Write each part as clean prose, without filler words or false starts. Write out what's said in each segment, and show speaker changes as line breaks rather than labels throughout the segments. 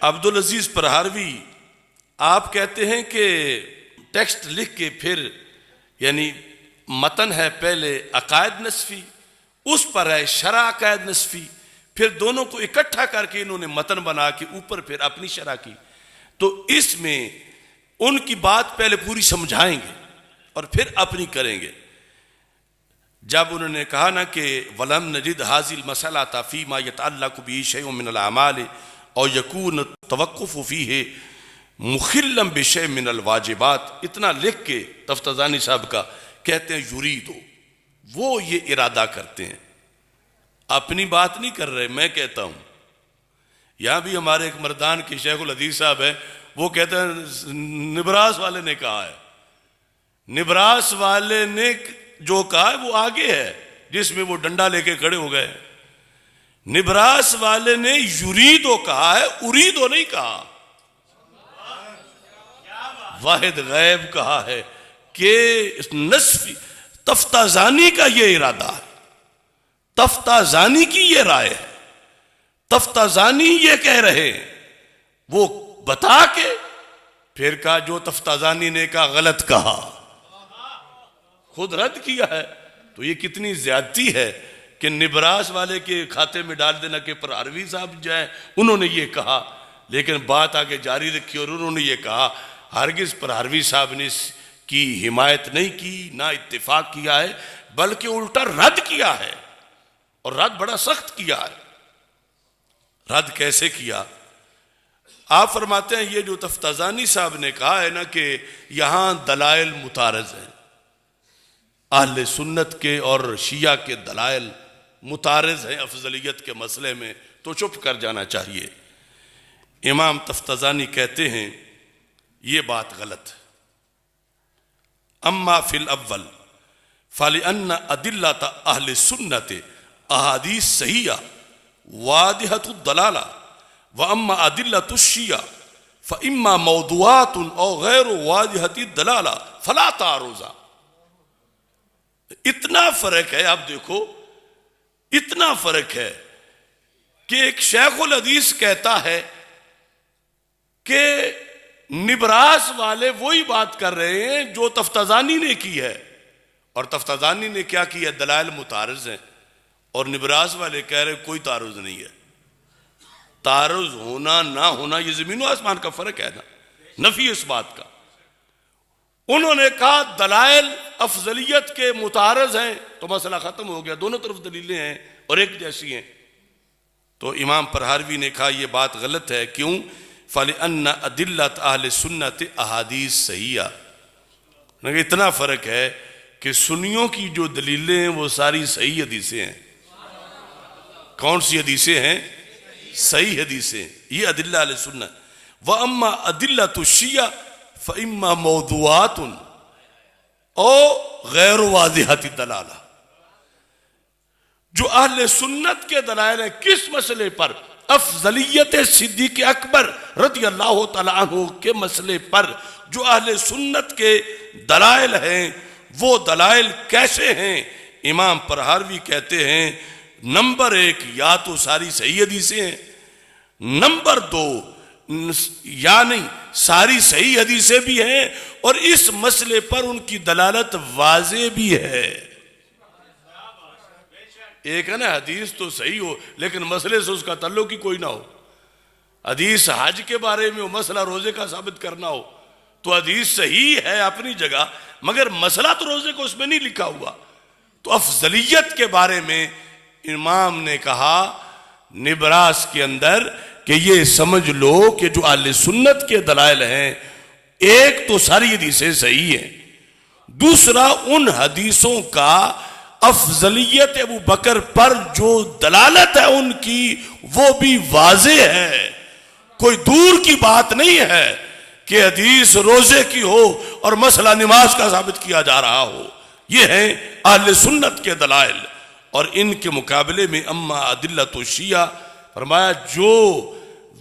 अब्दुल अजीज परहारवी, आप कहते हैं कि टेक्स्ट लिख के फिर यानी मतन है पहले अकायद नस्फी, उस पर है शरा अकायद नस्फी, फिर दोनों को इकट्ठा करके इन्होंने मतन बना के ऊपर फिर अपनी शरा की। तो इसमें उनकी बात पहले पूरी समझाएंगे और फिर अपनी करेंगे। जब उन्होंने कहा ना कि वलम नजिद हाजिल मसला ताफ़ी मा यतअल्लक़ु बिही शैउन मिनल अमाल और यकून तवक्कुफ़ु फ़ीही मुखिल्लम बिशै मिनल वाजिबात, इतना लिख के तफ्ताज़ानी साहब का कहते हैं युरीदो, वो ये इरादा करते हैं, अपनी बात नहीं कर रहे। मैं कहता हूं यहां भी हमारे एक मर्दान के शेखुल हदीस साहब है, वो कहते हैं निब्रास वाले ने कहा है, निब्रास वाले ने जो कहा है वो आगे है जिसमें वो डंडा लेके खड़े हो गए। निब्रास वाले ने युरीदो कहा है, उरीदो नहीं कहा। वाहिद गैब कहा है कि नस्फी तफ्ताजानी का ये इरादा है, तफ्ताजानी की ये राय है, तफ्ताजानी ये कह रहे हैं, वो बता के फिर कहा जो तफ्ताजानी ने कहा गलत कहा, खुद रद्द किया है। तो ये कितनी ज्यादती है कि निब्रास वाले के खाते में डाल देना कि परहारवी साहब जो है उन्होंने ये कहा, लेकिन बात आगे जारी रखी और उन्होंने ये कहा। हरगिज परहारवी साहब ने की हिमायत नहीं की, ना इत्तेफाक किया है, बल्कि उल्टा रद्द किया है, और रद्द बड़ा सख्त किया है। रद्द कैसे किया? आप फरमाते हैं ये जो तफ्ताजानी साहब ने कहा है ना कि यहां दलाइल मुतारज हैं, अहले सुन्नत के और शिया के दलाइल मुतारज हैं अफजलियत के मसले में, तो चुप कर जाना चाहिए। इमाम तफ्ताजानी कहते हैं ये बात गलत है। अम्मा फिल अव्वल फलिअन्न अदिल्लत अहले सुन्नत अहादीस सहीया वादिहतुद दलाला व अम्मा अदिल्लतु शिया फइम्मा मौदुआतुन औ गैर वादिहति दलाला फला तारुजा। इतना फर्क है, आप देखो इतना फर्क है कि एक शेखुल हदीस कहता है कि निब्रास वाले वही बात कर रहे हैं जो तफ्ताजानी ने की है, और तफ्ताजानी ने क्या किया? दलाइल मुतारज हैं, और निब्रास वाले कह रहे कोई तारुज नहीं है। तारुज होना ना होना ये जमीन आसमान का फर्क है ना, नफी इस बात का। उन्होंने कहा दलाइल अफजलियत के मुतारज हैं, तो मसला खत्म हो गया, दोनों तरफ दलीलें हैं और एक जैसी हैं। तो इमाम परहारवी ने कहा यह बात गलत है। क्यों? फलिअन्न अदिल्लत अहले सुन्नत अहादीस सहीया। इतना फर्क है कि सुन्नियों की जो दलीलें हैं वो सारी सही हदीसें हैं। कौन सी हदीसें हैं? सही हदीसें, ये अदिल्ला अहले सुन्नत। व अम्मा अदिल्लतु शिया फइम्मा मौदुआतुन औ गैर वादिहति दलाला। जो अहले सुन्नत के दलाइल है किस मसले पर? अफजलियत सिद्दीक़ अकबर रज़ी अल्लाह तआला अन्हु के मसले पर जो अहले सुन्नत के दलाइल हैं, वो दलाइल कैसे हैं? इमाम परहारवी कहते हैं नंबर एक, या तो सारी सही हदीसें हैं, नंबर दो या नहीं सारी सही हदीसें भी हैं, और इस मसले पर उनकी दलालत वाज़े भी है। एक है ना हदीस तो सही हो लेकिन मसले से उसका ताल्लुक ही कोई ना हो। हदीस हज के बारे में हो, मसला रोजे का साबित करना हो, तो हदीस सही है अपनी जगह, मगर मसला तो रोजे को उसमें नहीं लिखा हुआ। तो अफजलियत के बारे में इमाम ने कहा निब्रास के अंदर कि ये समझ लो कि जो अहले सुन्नत के दलाइल हैं, एक तो सारी हदीसें सही हैं, दूसरा उन हदीसों का अफजलियत अबू बकर पर जो दलालत है उनकी वो भी वाज़े है। कोई दूर की बात नहीं है कि हदीस रोजे की हो और मसला नमाज का साबित किया जा रहा हो। ये है अहले सुन्नत के दलाइल। और इनके मुकाबले में अम्मा अदिल्लतु शिया फरमाया जो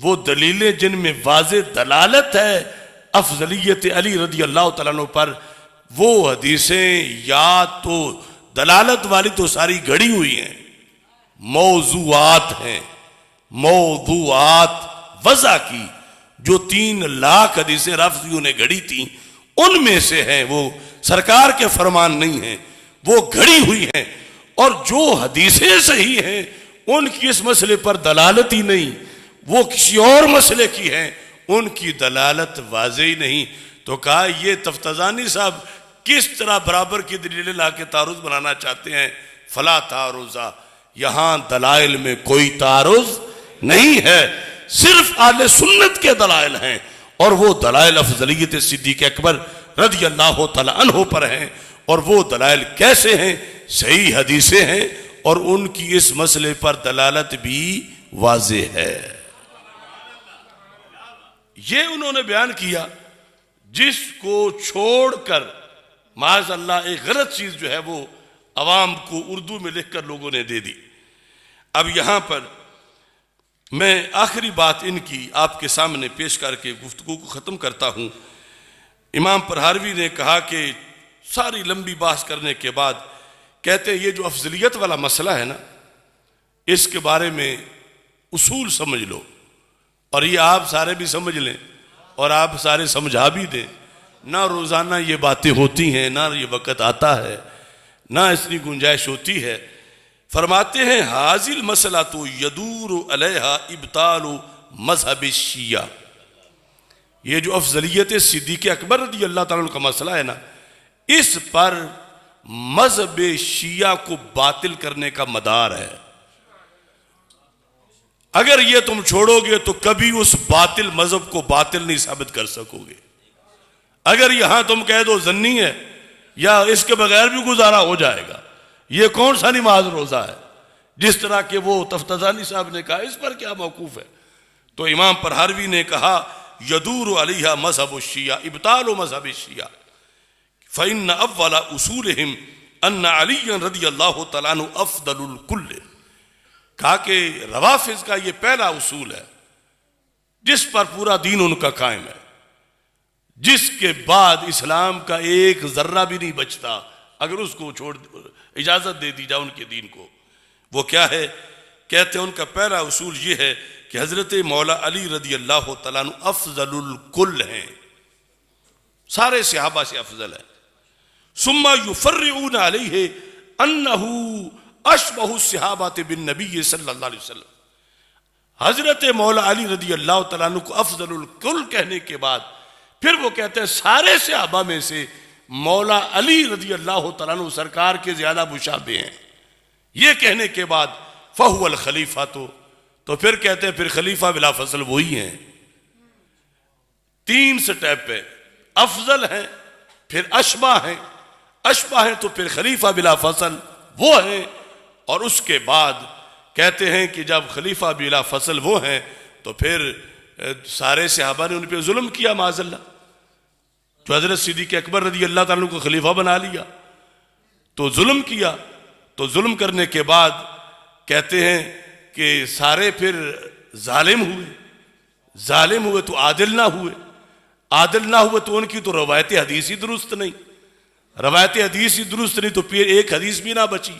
वो दलीलें जिनमें वाज़े दलालत है अफजलियत अली रज़ी अल्लाह तआला अन्हु पर, वो हदीसें या तो दलालत वाली तो सारी घड़ी हुई हैं, मौजूआत हैं, मौदूआत वज़ा की, जो 3 लाख हदीसें राफिजियों ने घड़ी थी, उनमें से है, वो सरकार के फरमान नहीं है, वो घड़ी हुई है। और जो हदीसें सही हैं उनकी इस मसले पर दलालत ही नहीं, वो किसी और मसले की है, उनकी दलालत वाज़े ही नहीं। तो कहा ये तफ्ताज़ानी साहब किस तरह बराबर की दलीलें ला के तारुज बनाना चाहते हैं। फला तारुजा, यहां दलाइल में कोई तारुज नहीं है, सिर्फ आले सुन्नत के दलाइल हैं, और वो दलाइल अफजलियत सिद्दीक़ अकबर रज़ी अल्लाह तआला अन्हु पर हैं। और वो दलाइल कैसे हैं? सही हदीसें हैं, और उनकी इस मसले पर दलालत भी वाज़े है। ये उन्होंने बयान किया जिसको छोड़कर माज़ अल्लाह एक गलत चीज जो है वो अवाम को उर्दू में लिखकर लोगों ने दे दी। अब यहां पर मैं आखिरी बात इनकी आपके सामने पेश करके गुफ्तगू को ख़त्म करता हूं। इमाम परहारवी ने कहा कि सारी लंबी बात करने के बाद कहते हैं ये जो अफजलियत वाला मसला है ना, इसके बारे में उसूल समझ लो, और ये आप सारे भी समझ लें और आप सारे समझा भी दें। ना रोज़ाना ये बातें होती हैं, ना ये वक़्त आता है, ना इतनी गुंजाइश होती है। फरमाते हैं हाजिल मसला तो यदूर अलैहा इब्तालु मज़हब शिया, ये जो अफजलियत सिद्दीक़ अकबर रज़ी अल्लाह ताला अन्हु का मसला है ना, इस पर मज़हब शिया को बातिल करने का मदार है। अगर ये तुम छोड़ोगे तो कभी उस बातिल मज़हब को बातिल नहीं साबित कर सकोगे। अगर यहां तुम कह दो जन्नी है या इसके बगैर भी गुजारा हो जाएगा, ये कौन सा नमाज रोजा है, जिस तरह के वो तफ्ताज़ानी साहब ने कहा, इस पर क्या मौकूफ है? तो इमाम परहारवी ने कहा यदूर अलैहा मज़हब शिया इब्ताल मज़हब शिया फ़इन्न अव्वल उसूलहिम अन्न अली रज़ियल्लाहु तआला अन्हु अफ़दलुल कुल्ल। कहा कि रवाफिज का ये पहला उसूल है जिस पर पूरा दीन उनका कायम है, जिसके बाद इस्लाम का एक जर्रा भी नहीं बचता अगर उसको छोड़ इजाजत दे दी जाए उनके दीन को। वो क्या है? कहते हैं उनका पहला उसूल ये है कि हजरत मौला अली रज़ी अल्लाह तआला अन्हु अफजलुल कुल हैं, सारे सहाबा से अफजल है। सुम्मा युफर्रिऊन अलैहि अन्नहु अशबहु सहाबत बिन नबी सल्लल्लाहु अलैहि वसल्लम। हजरत मौला अली रज़ी अल्लाह तआला अन्हु को अफजलुल कुल कहने के बाद फिर वो कहते हैं सारे सहाबा में से मौला अली रज़ी अल्लाह तआला अन्हु सरकार के ज्यादा मुशाबे हैं। ये कहने के बाद फहुवल खलीफा, तो फिर कहते हैं फिर खलीफा बिला फसल वही हैं। 3 स्टेप पे अफजल हैं, फिर अशबा हैं, अशबा हैं तो फिर खलीफा बिला फसल वो हैं, और उसके बाद कहते हैं कि जब खलीफा बिला फसल वो हैं तो फिर सारे सहाबा ने उन पर जुल्म किया माज़अल्लाह। जो हजरत सिद्दीक़ अकबर रज़ी अल्लाह ताला को खलीफा बना लिया तो जुल्म किया, तो जुल्म करने के बाद कहते हैं कि सारे फिर जालिम हुए, जालिम हुए तो आदिल ना हुए, आदिल ना हुए तो उनकी तो रवायत हदीस ही दुरुस्त नहीं, रवायत हदीस ही दुरुस्त नहीं तो फिर एक हदीस भी ना बची,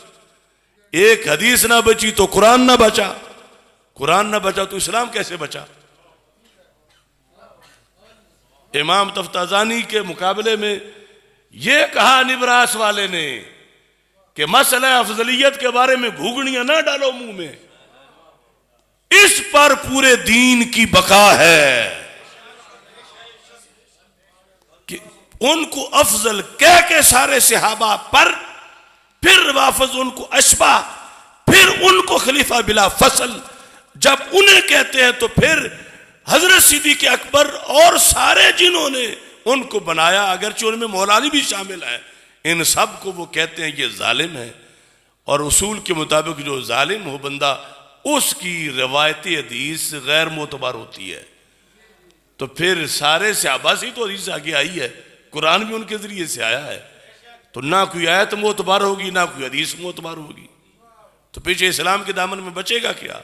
एक हदीस ना बची तो कुरान ना बचा, कुरान ना बचा तो इस्लाम कैसे बचा? इमाम तफ्ताज़ानी के मुकाबले में यह कहा निबरास वाले ने कि मसला अफजलियत के बारे में घुगनियां ना डालो मुंह में, इस पर पूरे दीन की बका है कि उनको अफजल कह के सारे सहाबा पर, फिर वाफज उनको अशबा, फिर उनको खलीफा बिला फसल जब उन्हें कहते हैं तो फिर हजरत सिद्दीक़ अकबर और सारे जिन्होंने उनको बनाया, अगरचे उनमें मौला अली भी शामिल है, इन सब को वो कहते हैं ये जालिम है। और उसूल के मुताबिक जो जालिम हो बंदा उसकी रवायती हदीस गैर मोतबर होती है। तो फिर सारे सहाबा से तो हदीस आगे आई है, कुरान भी उनके जरिए से आया है, तो ना कोई आयत मोतबर होगी ना कोई हदीस मोतबर होगी, तो पीछे इस्लाम के दामन में बचेगा क्या?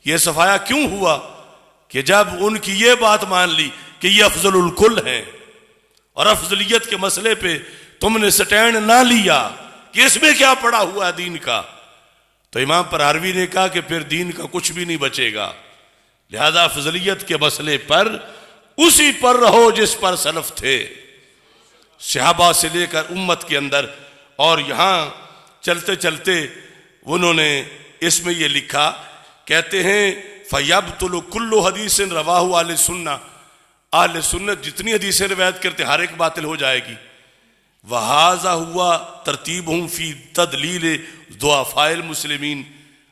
यह सफाया क्यों हुआ कि जब उनकी ये बात मान ली कि ये अफजलुल कुल हैं और अफजलियत के मसले पे तुमने स्टैंड ना लिया कि इसमें क्या पड़ा हुआ है दीन का, तो इमाम परहारवी ने कहा कि फिर दीन का कुछ भी नहीं बचेगा। लिहाजा अफजलियत के मसले पर उसी पर रहो जिस पर सलफ थे, सहाबा से लेकर उम्मत के अंदर। और यहां चलते चलते उन्होंने इसमें यह लिखा, कहते हैं फयब्तुलु कुल्लु हदीसिन रवाहु आले सुन्ना, आले सुन्नत जितनी हदीसें रिवायत करते हर एक बातिल हो जाएगी। वहाजा हुआ तरतीबहुम फी तदलील दुआफाइल मुस्लिमीन,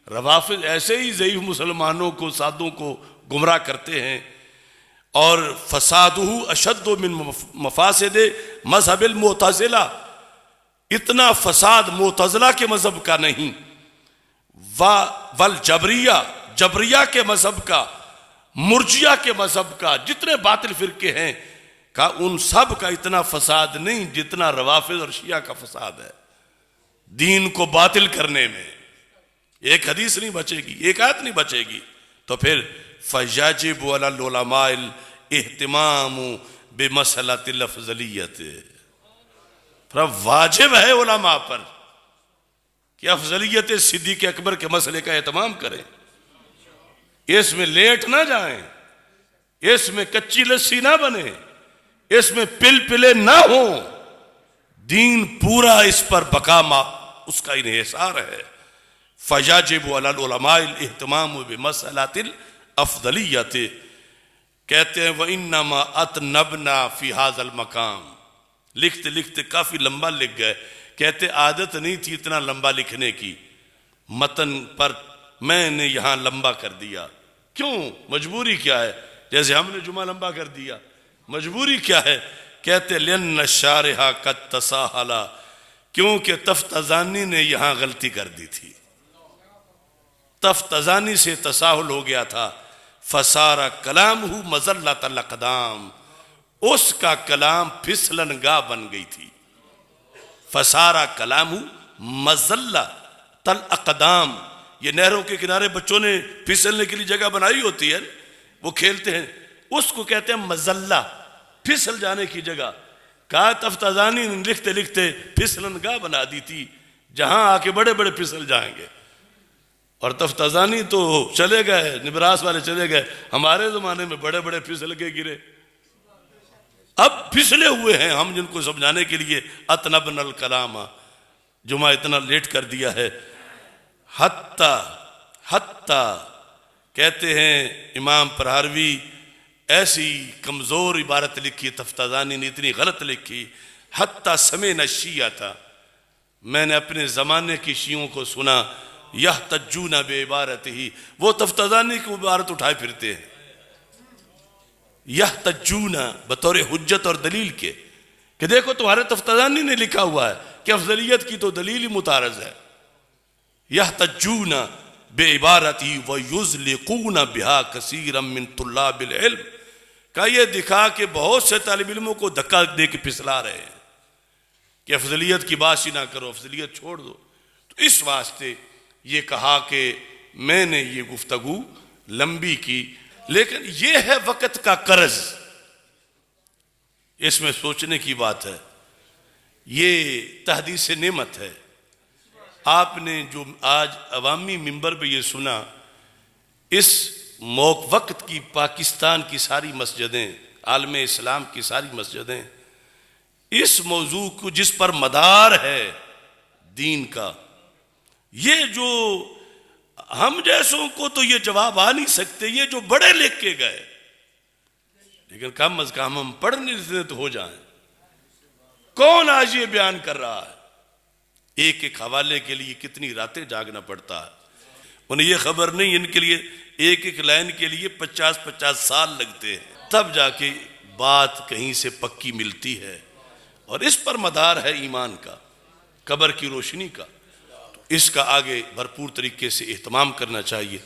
रवाफिज ऐसे ही ज़ईफ मुसलमानों को, सादों को गुमराह करते हैं। और फसादुहु अशद्दु मिन मफासिदे मज़हबिल मुअतज़िला, इतना फसाद मुअतज़िला के मजहब का नहीं, वल जबरिया, जबरिया के मजहब का, मुर्जिया के मजहब का, जितने बातिल फिरके हैं का उन सब का इतना फसाद नहीं जितना रवाफिज और शिया का फसाद है। दीन को बातिल करने में एक हदीस नहीं बचेगी, एक आयत नहीं बचेगी। तो फिर फयाजिबु अलल उलमाइल इहतिमामु बिमसलतिल अफजलियत, वाजिब है उलमा पर कि अफजलियत सिद्दीक़ अकबर के मसले का एहतमाम करें, इसमें लेट ना जाएं, इसमें कच्ची लस्सी ना बने, इसमें पिले ना हो। दीन पूरा इस पर बकामा उसका इन्हिसार है। फयाजिबु अलल उलमाइल इहतिमामु बिमसलतिल अफजलियत, कहते हैं व इन्नमा अतनबना फी हाज़ल मकाम, लिखते लिखते काफी लंबा लिख गए। कहते आदत नहीं थी इतना लंबा लिखने की, मतन पर मैंने यहां लंबा कर दिया। क्यों? मजबूरी क्या है? जैसे हमने जुमा लंबा कर दिया, मजबूरी क्या है? कहते लिअन्न शारिहा कद तसाहला, क्योंकि तफ्ताजानी ने यहां गलती कर दी थी, तफ्ताजानी से तसाहुल हो गया था। फसारा कलामहु मज़ल्लतल अक़दाम, उसका कलाम फिसलनगाह बन गई थी। फसारा कलामहु मज़ल्लतल अक़दाम, ये नहरों के किनारे बच्चों ने फिसलने के लिए जगह बनाई होती है, वो खेलते हैं, उसको कहते हैं मज़ल्ला, फिसल जाने की जगह। कहा तफ्ताजानी ने लिखते लिखते फिसलनगाह बना दी थी, जहां आके बड़े बड़े फिसल जाएंगे। और तफ्ताजानी तो चले गए, निबरास वाले चले गए, हमारे जमाने में बड़े बड़े फिसल के गिरे। अब फिसले हुए हैं हम, जिनको समझाने के लिए अतनबनल कलामा, जुमा इतना लेट कर दिया है। हत्ता हत्ता कहते हैं इमाम प्रहारवी, ऐसी कमजोर इबारत लिखी तफ्ताजानी ने, इतनी गलत लिखी। हत्ता समय नशिया था, मैंने अपने जमाने की शियों को सुना, यह तज्जूना बे इबारत ही, वो तफ्ताजानी की इबारत उठाए फिरते हैं, यह तज्जूना बतौर हुज्जत और दलील के, कि देखो तुम्हारे तफ्ताजानी ने लिखा हुआ है कि अफजलियत की तो दलील ही मुतारज है। यह तज्जूना बे इबारत ही व युज़लिक़ूना बिहा कसीरम मिन तुल्लाबिल इल्म, का ये दिखा कि बहुत से तालिब इल्मों को धक्का दे के फिसला रहे हैं कि अफजलियत की बात ही ना करो, अफजलियत छोड़ दो। तो इस वास्ते ये कहा कि मैंने ये गुफ्तगू लंबी की, लेकिन ये है वक़्त का कर्ज, इसमें सोचने की बात है, ये तहदीस नेमत है। आपने जो आज अवामी मिंबर पे ये सुना, इस वक्त की पाकिस्तान की सारी मस्जिदें, आलमे इस्लाम की सारी मस्जिदें इस मौजू को, जिस पर मदार है दीन का, ये जो हम जैसों को तो ये जवाब आ नहीं सकते, ये जो बड़े लिख के गए, लेकिन कम अज कम हम पढ़ नहीं लेते तो हो जाए। कौन आज ये बयान कर रहा है? एक एक हवाले के लिए कितनी रातें जागना पड़ता है, उन्हें ये खबर नहीं, इनके लिए एक एक लाइन के लिए 50-50 साल लगते हैं, तब जाके बात कहीं से पक्की मिलती है। और इस पर मदार है ईमान का, कब्र की रोशनी का। तो इसका आगे भरपूर तरीके से एहतमाम करना चाहिए।